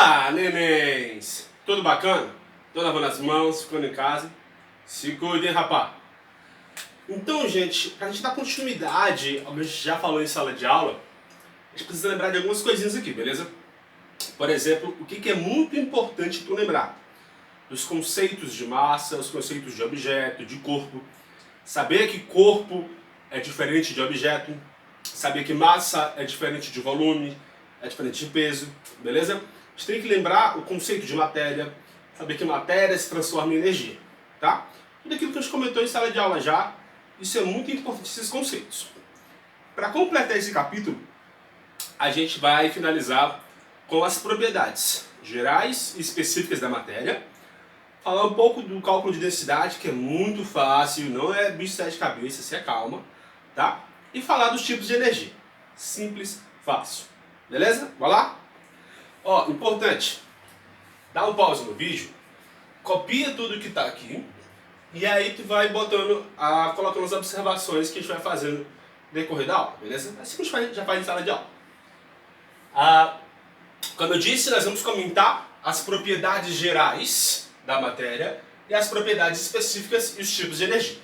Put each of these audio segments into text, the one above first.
Olá, nenéns! Tudo bacana? Tô lavando as mãos, ficando em casa. Se cuidem, rapá! Então, gente, pra gente dar continuidade ao que a gente já falou em sala de aula, a gente precisa lembrar de algumas coisinhas aqui, beleza? Por exemplo, o que é muito importante tu lembrar? Dos conceitos de massa, os conceitos de objeto, de corpo. Saber que corpo é diferente de objeto. Saber que massa é diferente de volume, é diferente de peso, beleza? A gente tem que lembrar o conceito de matéria, saber que matéria se transforma em energia, tá? Tudo aquilo que a gente comentou em sala de aula já, isso é muito importante, esses conceitos. Para completar esse capítulo, a gente vai finalizar com as propriedades gerais e específicas da matéria, falar um pouco do cálculo de densidade, que é muito fácil, não é bicho de sete cabeças, se acalma, tá? E falar dos tipos de energia. Simples, fácil. Beleza? Bora lá? Ó, importante, dá um pause no vídeo, copia tudo que tá aqui, e aí tu vai botando, colocando as observações que a gente vai fazendo no decorrer da aula, beleza? Assim que a gente já faz em sala de aula. Como eu disse, nós vamos comentar as propriedades gerais da matéria e as propriedades específicas e os tipos de energia.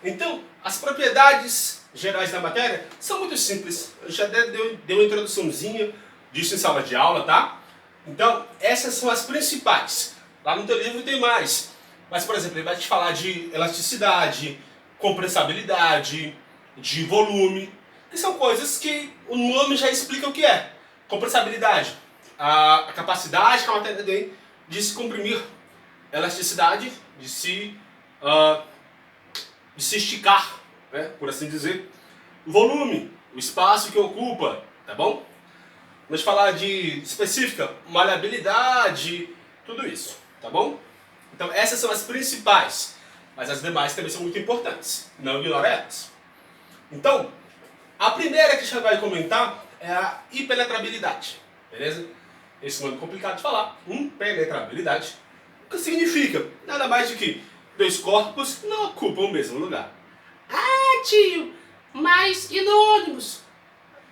Então, as propriedades gerais da matéria são muito simples. Eu já dei uma introduçãozinha disso em sala de aula, tá? Então, essas são as principais. Lá no teu livro tem mais. Mas, por exemplo, ele vai te falar de elasticidade, compressibilidade, de volume, que são coisas que o nome já explica o que é. Compressibilidade, a capacidade que a matéria tem de se comprimir. Elasticidade, de se esticar, né, por assim dizer. Volume, o espaço que ocupa, tá bom? Vamos falar de específica, maleabilidade, tudo isso, tá bom? Então essas são as principais, mas as demais também são muito importantes, não ignore elas. Então, a primeira que a gente vai comentar é a impenetrabilidade, beleza? Esse nome é complicado de falar, impenetrabilidade. O que significa? Nada mais do que dois corpos não ocupam o mesmo lugar. Ah, tio, mas e no ônibus?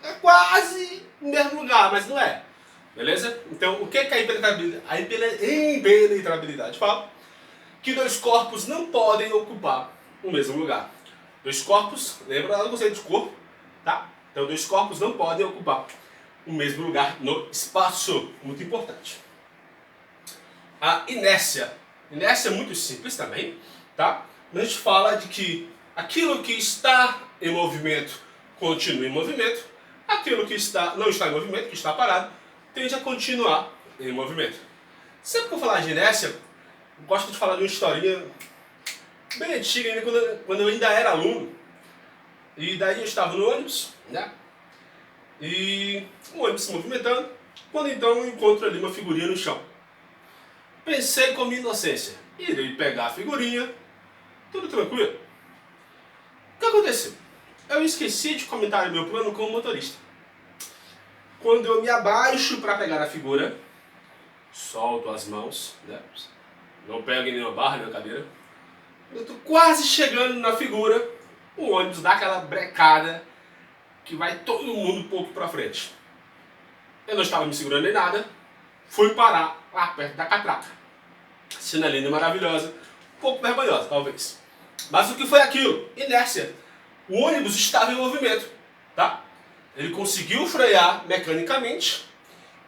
É quase no mesmo lugar, mas não é. Beleza? Então, o que é a impenetrabilidade? A impenetrabilidade fala que dois corpos não podem ocupar o mesmo lugar. Dois corpos, lembra do conceito de corpo, tá? Então, dois corpos não podem ocupar o mesmo lugar no espaço. Muito importante. A inércia. Inércia é muito simples também, tá? A gente fala de que aquilo que está em movimento continua em movimento, aquilo que não está em movimento, que está parado, tende a continuar em movimento. Sempre que eu falar de inércia, eu gosto de falar de uma historinha bem antiga, ainda quando eu ainda era aluno. E daí eu estava no ônibus, né? E o ônibus se movimentando, quando então eu encontro ali uma figurinha no chão. Pensei com minha inocência, irei pegar a figurinha, tudo tranquilo. O que aconteceu? Eu esqueci de comentar o meu plano com o motorista. Quando eu me abaixo para pegar a figura, solto as mãos, né? Não pego em nenhuma barra, nem na cadeira. Eu estou quase chegando na figura, o ônibus dá aquela brecada que vai todo mundo um pouco para frente. Eu não estava me segurando nem nada, fui parar lá perto da catraca. Cena linda e maravilhosa, um pouco vergonhosa talvez. Mas o que foi aquilo? Inércia. O ônibus estava em movimento, tá? Ele conseguiu frear mecanicamente.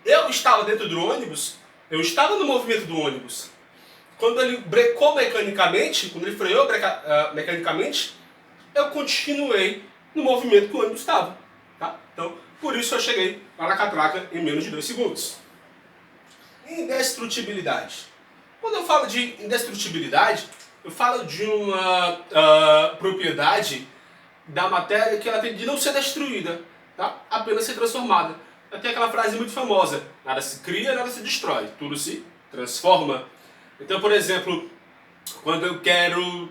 Eu estava dentro do ônibus, eu estava no movimento do ônibus. Quando ele brecou mecanicamente, quando ele freou mecanicamente, eu continuei no movimento que o ônibus estava, tá? Então, por isso eu cheguei lá na catraca em menos de 2 segundos. Indestrutibilidade. Quando eu falo de indestrutibilidade, eu falo de uma propriedade da matéria que ela tem de não ser destruída, tá? Apenas ser transformada. Tem aquela frase muito famosa, nada se cria, nada se destrói, tudo se transforma. Então, por exemplo, quando eu quero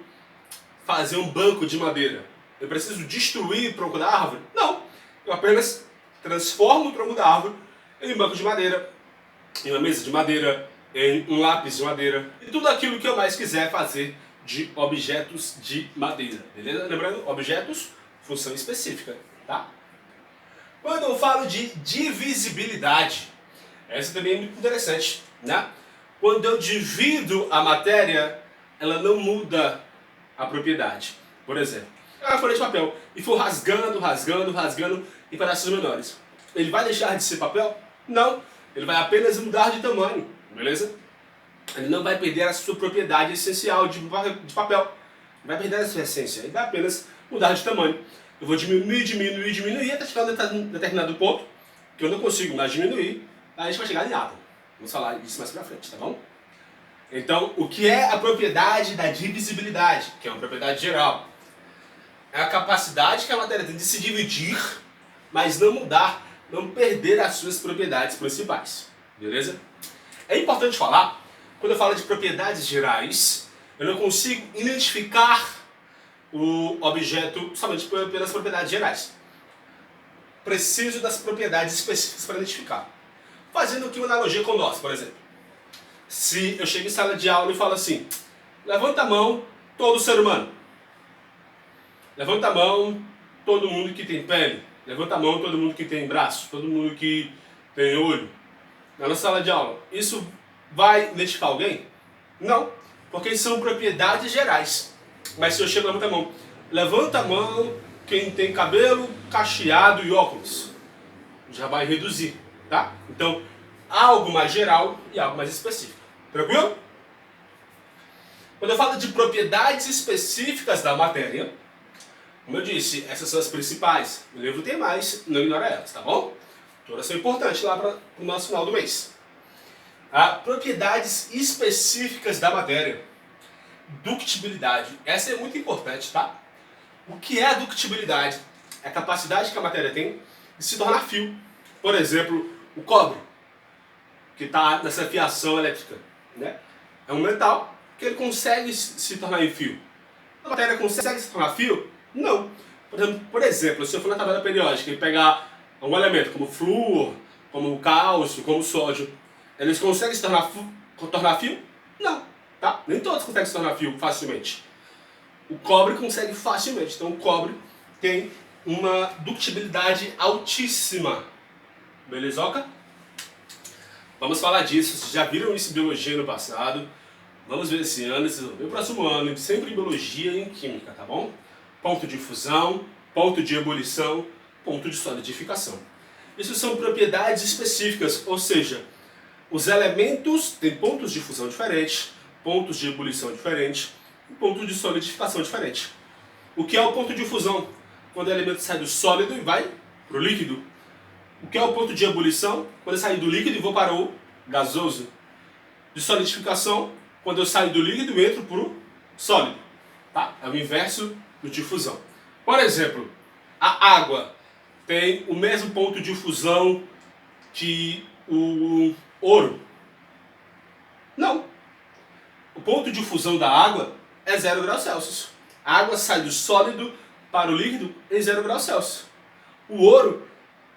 fazer um banco de madeira, eu preciso destruir o tronco da árvore? Não, eu apenas transformo o tronco da árvore em um banco de madeira, em uma mesa de madeira, em um lápis de madeira, e tudo aquilo que eu mais quiser fazer de objetos de madeira, beleza? Lembrando, objetos, função específica, tá? Quando eu falo de divisibilidade, Essa também é muito interessante, né? Quando eu divido a matéria, ela não muda a propriedade. Por exemplo, é uma folha de papel e for rasgando, rasgando, rasgando em pedaços menores. Ele vai deixar de ser papel? Não. Ele vai apenas mudar de tamanho, beleza? Ele não vai perder a sua propriedade essencial de papel. Ele vai perder a sua essência. Ele vai apenas mudar de tamanho. Eu vou diminuir, diminuir, diminuir até chegar a um determinado ponto que eu não consigo mais diminuir. Aí a gente vai chegar em átomo. Vamos falar disso mais pra frente, tá bom? Então, o que é a propriedade da divisibilidade? Que é uma propriedade geral. É a capacidade que a matéria tem de se dividir, mas não mudar, não perder as suas propriedades principais. Beleza? É importante falar, quando eu falo de propriedades gerais, eu não consigo identificar o objeto somente pelas propriedades gerais. Preciso das propriedades específicas para identificar. Fazendo aqui uma analogia com nós, por exemplo. Se eu chego em sala de aula e falo assim, levanta a mão todo ser humano. Levanta a mão todo mundo que tem pele. Levanta a mão todo mundo que tem braço. Todo mundo que tem olho. Na nossa sala de aula. Isso vai identificar alguém? Não. Porque são propriedades gerais. Mas se eu chego e levanto a mão. Levanta a mão quem tem cabelo cacheado e óculos. Já vai reduzir, tá? Então, algo mais geral e algo mais específico. Tranquilo? Quando eu falo de propriedades específicas da matéria, como eu disse, essas são as principais. O livro tem mais, não ignora elas, tá bom? Todas são importantes lá para o nosso final do mês. Propriedades específicas da matéria. Ductibilidade. Essa é muito importante, tá? O que é a ductibilidade? É a capacidade que a matéria tem de se tornar fio. Por exemplo, o cobre, que está nessa fiação elétrica, né? É um metal que ele consegue se tornar em fio. A matéria consegue se tornar fio? Não. Por exemplo, se eu for na tabela periódica e pegar um elemento como flúor, como cálcio, como sódio, eles conseguem se tornar fio? Não. Tá? Nem todos conseguem se tornar fio facilmente. O cobre consegue facilmente. Então o cobre tem uma ductibilidade altíssima. Belezoca? Vamos falar disso. Vocês já viram isso em biologia no passado. Vamos ver esse ano, o próximo ano, sempre em biologia e em química, tá bom? Ponto de fusão, ponto de ebulição, ponto de solidificação. Isso são propriedades específicas, ou seja, os elementos têm pontos de fusão diferentes, pontos de ebulição diferentes e pontos de solidificação diferentes. O que é o ponto de fusão? Quando o elemento sai do sólido e vai para o líquido. O que é o ponto de ebulição? Quando eu saio do líquido e vou para o gasoso. De solidificação, quando eu saio do líquido e entro para o sólido. Tá? É o inverso do de fusão. Por exemplo, a água tem o mesmo ponto de fusão que o ouro? Não. O ponto de fusão da água é 0 graus Celsius. A água sai do sólido para o líquido em 0 graus Celsius. O ouro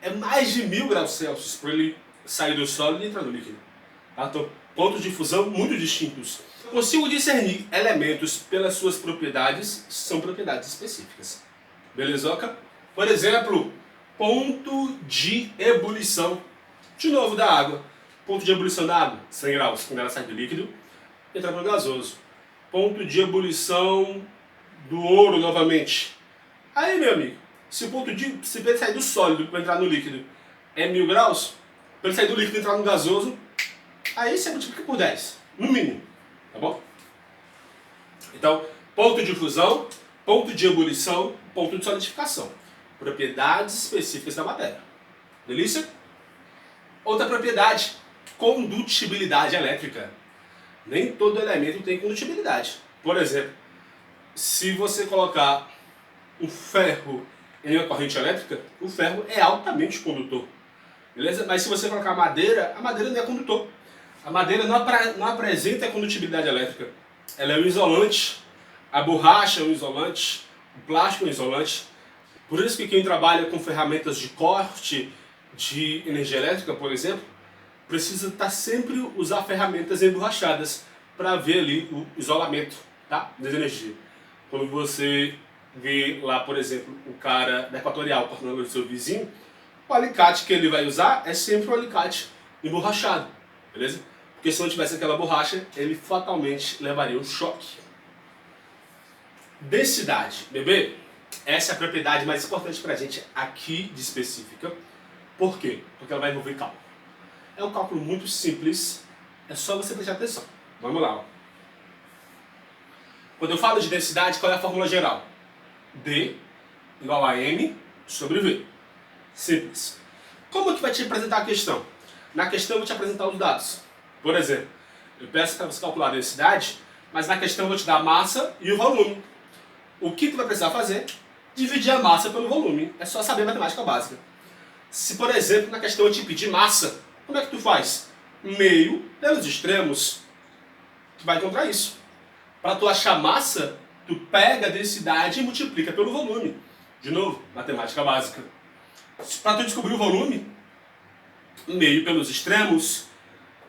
é mais de 1000 graus Celsius para ele sair do sólido e entrar no líquido. Tá? Então, pontos de fusão muito distintos. Consigo discernir elementos pelas suas propriedades, são propriedades específicas. Belezoca? Por exemplo, ponto de ebulição. De novo, da água. Ponto de ebulição da água, 100 graus, quando ela sai do líquido, entra para o gasoso. Ponto de ebulição do ouro, novamente. Aí, meu amigo, se ele sair do sólido para entrar no líquido é 1000 graus, para ele sair do líquido e entrar no gasoso, aí você multiplica por 10, no mínimo. Tá bom? Então, ponto de fusão, ponto de ebulição, ponto de solidificação. Propriedades específicas da matéria. Delícia? Outra propriedade, condutibilidade elétrica. Nem todo elemento tem condutibilidade. Por exemplo, se você colocar um ferro em uma corrente elétrica, o ferro é altamente condutor. Beleza? Mas se você colocar madeira, a madeira não é condutor. A madeira não apresenta condutibilidade elétrica. Ela é um isolante. A borracha é um isolante. O plástico é um isolante. Por isso que quem trabalha com ferramentas de corte de energia elétrica, por exemplo, precisa sempre usar ferramentas emborrachadas para ver ali o isolamento, tá, da energia. Quando você vê lá, por exemplo, o cara da Equatorial cortando o seu vizinho, o alicate que ele vai usar é sempre um alicate emborrachado, beleza? Porque se não tivesse aquela borracha, ele fatalmente levaria um choque. Densidade, bebê, essa é a propriedade mais importante pra gente aqui de específica. Por quê? Porque ela vai envolver cálculo. É um cálculo muito simples, é só você prestar atenção. Vamos lá. Ó. Quando eu falo de densidade, qual é a fórmula geral? D igual a M sobre V. Simples. Como que vai te apresentar a questão? Na questão eu vou te apresentar os dados. Por exemplo, eu peço para você calcular a densidade, mas na questão eu vou te dar a massa e o volume. O que tu vai precisar fazer? Dividir a massa pelo volume. É só saber matemática básica. Se, por exemplo, na questão eu te pedir massa, como é que tu faz? Meio pelos extremos. Tu vai encontrar isso. Para tu achar massa, tu pega a densidade e multiplica pelo volume. De novo, matemática básica. Para tu descobrir o volume, meio pelos extremos,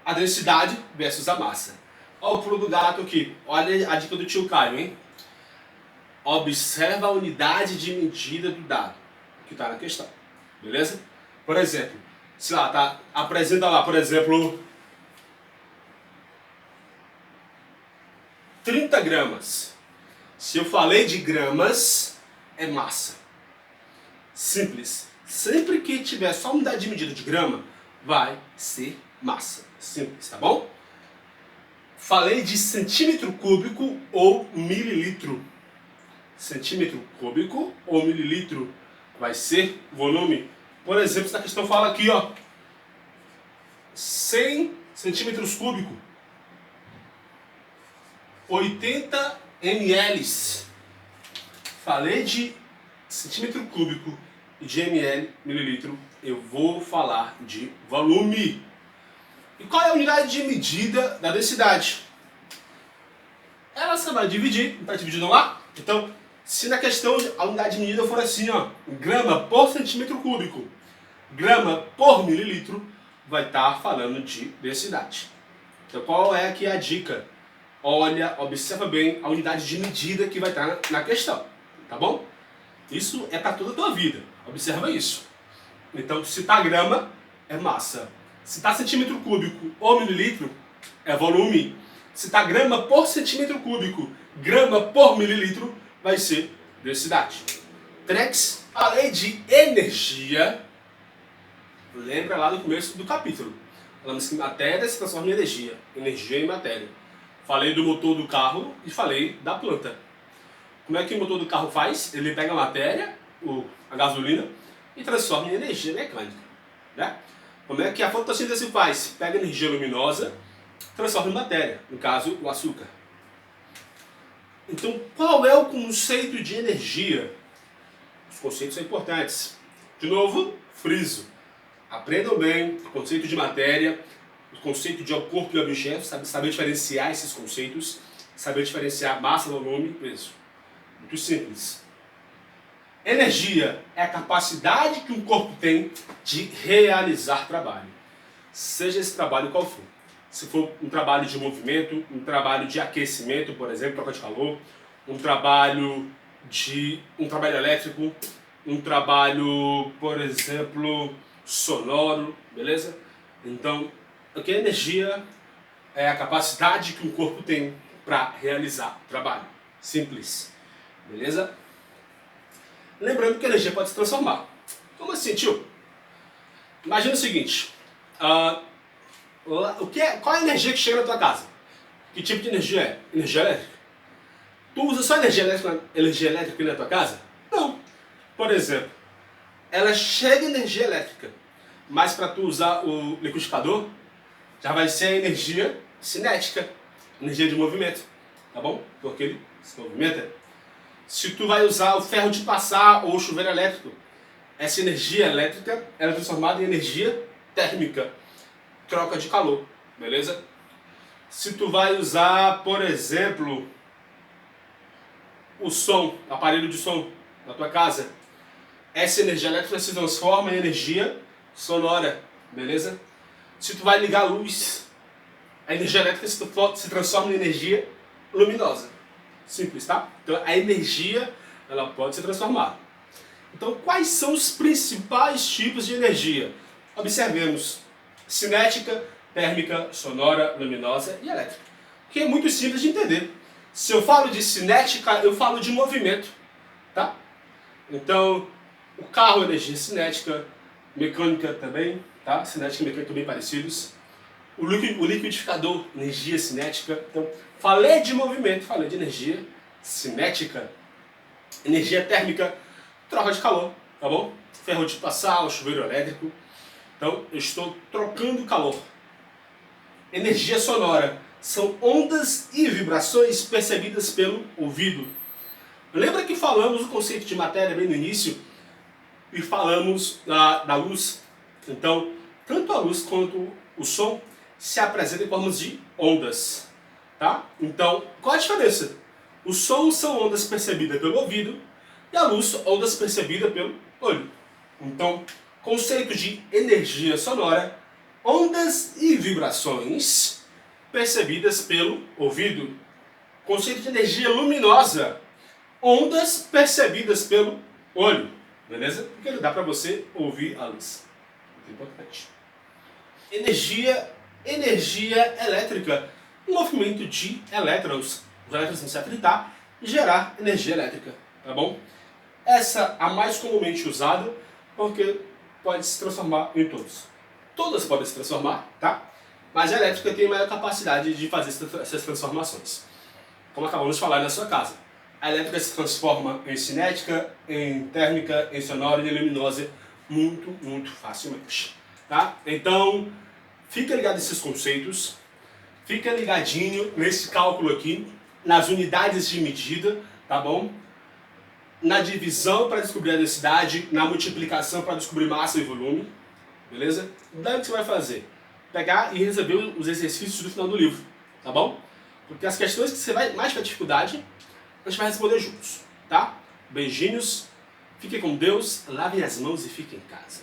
a densidade versus a massa. Olha o pulo do gato aqui. Olha a dica do tio Caio, hein? Observa a unidade de medida do dado que está na questão. Beleza? Por exemplo, sei lá, tá, apresenta lá, por exemplo, 30 gramas. Se eu falei de gramas, é massa. Simples. Sempre que tiver só unidade de medida de grama, vai ser massa. Simples, tá bom? Falei de centímetro cúbico ou mililitro. Centímetro cúbico ou mililitro vai ser volume. Por exemplo, essa questão fala aqui, ó, 100 centímetros cúbicos, 80 ml. Falei de centímetro cúbico e de ml, mililitro, eu vou falar de volume. E qual é a unidade de medida da densidade? Ela só vai dividir, não está dividido lá? Então, se na questão a unidade de medida for assim, ó, grama por centímetro cúbico, grama por mililitro, vai estar falando de densidade. Então qual é aqui a dica? Olha, observa bem a unidade de medida que vai estar na questão, tá bom? Isso é para toda a tua vida, observa isso. Então se está grama, é massa. Se está centímetro cúbico ou mililitro, é volume. Se está grama por centímetro cúbico, grama por mililitro, vai ser densidade. Trex, falei de energia. Lembra lá no começo do capítulo. Falamos que matéria se transforma em energia. Energia em matéria. Falei do motor do carro e falei da planta. Como é que o motor do carro faz? Ele pega a matéria, a gasolina, e transforma em energia mecânica. Né? Como é que a fotossíntese faz? Pega energia luminosa, transforma em matéria. No caso, o açúcar. Então, qual é o conceito de energia? Os conceitos são importantes. De novo, friso. Aprendam bem o conceito de matéria, o conceito de corpo e objeto, saber diferenciar esses conceitos, saber diferenciar massa, volume e peso. Muito simples. Energia é a capacidade que um corpo tem de realizar trabalho. Seja esse trabalho qual for. Se for um trabalho de movimento, um trabalho de aquecimento, por exemplo, troca de calor, um trabalho elétrico, um trabalho, por exemplo, sonoro, beleza? Então, o que é energia é a capacidade que um corpo tem para realizar trabalho. Simples, beleza? Lembrando que a energia pode se transformar. Como assim, tio? Imagina o seguinte, qual é a energia que chega na tua casa? Que tipo de energia é? Energia elétrica? Tu usa só energia elétrica na tua casa? Não. Por exemplo, ela chega energia elétrica, mas para tu usar o liquidificador, já vai ser a energia cinética, energia de movimento, tá bom? Porque ele se movimenta. Se tu vai usar o ferro de passar ou o chuveiro elétrico, essa energia elétrica ela é transformada em energia térmica, troca de calor, beleza? Se tu vai usar, por exemplo, o som, aparelho de som na tua casa, essa energia elétrica se transforma em energia sonora, beleza? Se tu vai ligar a luz, a energia elétrica se transforma em energia luminosa. Simples, tá? Então a energia ela pode ser transformada. Então quais são os principais tipos de energia? Observemos. cinética, térmica, sonora, luminosa e elétrica. Que é muito simples de entender. Se eu falo de cinética, eu falo de movimento, tá? Então, o carro é energia cinética, mecânica também, tá? Cinética e mecânica bem parecidos. O liquidificador, energia cinética. Então, falei de movimento, falei de energia cinética. Energia térmica, troca de calor, tá bom? Ferro de passar, o chuveiro elétrico. Então, eu estou trocando calor. Energia sonora são ondas e vibrações percebidas pelo ouvido. Lembra que falamos o conceito de matéria bem no início? E falamos da luz. Então, tanto a luz quanto o som se apresentam em formas de ondas. Tá? Então, qual a diferença? O som são ondas percebidas pelo ouvido e a luz, ondas percebidas pelo olho. Então, conceito de energia sonora, ondas e vibrações percebidas pelo ouvido. Conceito de energia luminosa, ondas percebidas pelo olho. Beleza? Porque ele dá para você ouvir a luz. Muito importante. Energia elétrica, movimento de elétrons. Os elétrons vão se atritar e gerar energia elétrica, tá bom? Essa a mais comumente usada porque pode se transformar em todos. Todas podem se transformar, tá? Mas a elétrica tem maior capacidade de fazer essas transformações. Como acabamos de falar na sua casa. A elétrica se transforma em cinética, em térmica, em sonora e em luminosa muito, muito facilmente, tá? Então, fica ligado nesses conceitos, fica ligadinho nesse cálculo aqui, nas unidades de medida, tá bom? Na divisão para descobrir a densidade, na multiplicação para descobrir massa e volume, beleza? Daí o que você vai fazer? Pegar e resolver os exercícios do final do livro, tá bom? Porque as questões que você vai mais tiver dificuldade, a gente vai responder juntos, tá? Beijinhos, fiquem com Deus, lavem as mãos e fiquem em casa.